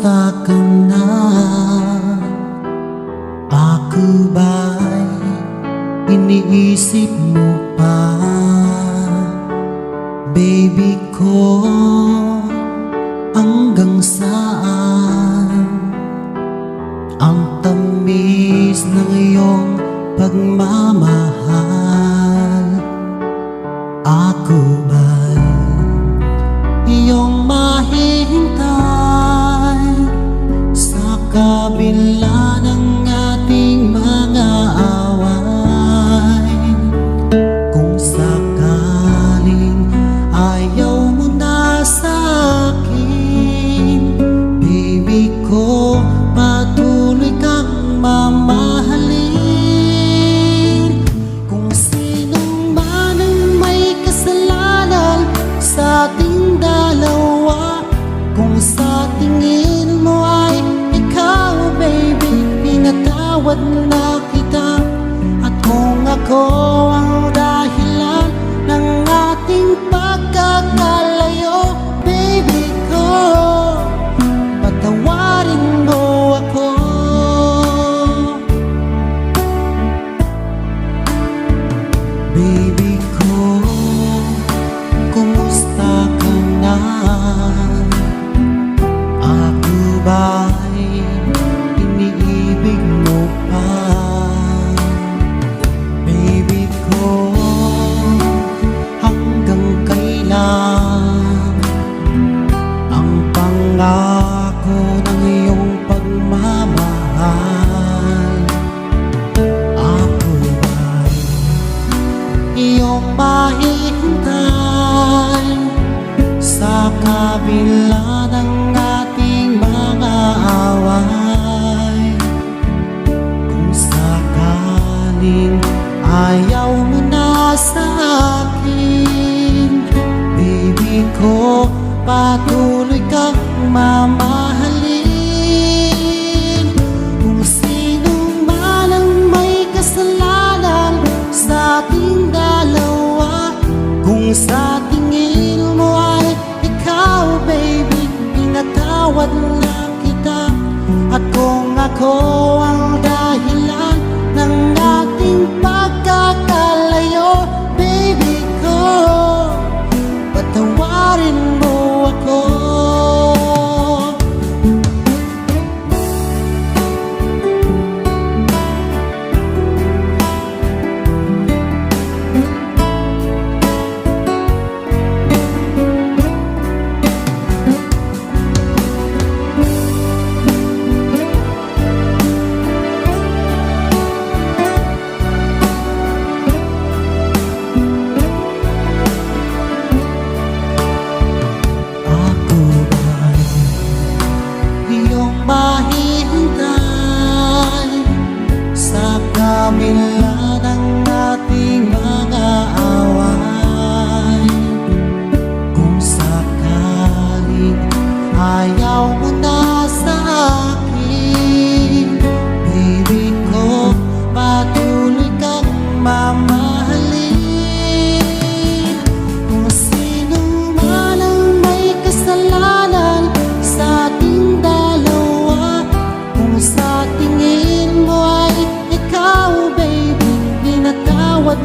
Kumusta ka na? Ako ba'y iniisip mo pa? Baby ko, hanggang saan ang tamis ng iyong pagmamahal? Ako ba'y iyong mahihintay sa kabila ng ating mga away? Kung sakaling ayaw mo na sa akin, baby ko, patuloy kang mamahalin. Kung sinong man ang may kasalanan sa ating dalawa, kung sa tingin mo ay ikaw, baby, pinatawad na kita. At kung ako ang dahilan ng ating pagkakalayo, baby ko, patawarin mo ako. Baby ko, kumusta ka na? Ako ba'y iniibig mo pa? Baby ko, hanggang kailan ang pangako ng iyong pagmamahal? Ako ba'y iyong mahihintay sa kabila ng ating mga away? Kung sakaling ayaw mo na sa akin, baby ko, patuloy kang mamahalin. Kung sino man ang may kasalanan sa ating dalawa, kung sa tingin mo ay ikaw, baby, pinatawad na kita. At kung ako ang dahilan ng ating pagkakalayo, baby ko, patawarin mo ako. Mahihintay sa kabila ng ating mga away. Kung sakaling ayaw mo na sa akin, baby ko, patuloy kang mamahalin. Kung sino man ang may kasalanan sa ating dalawa, kung sa tingin mo ay ikaw, baby, pinatawad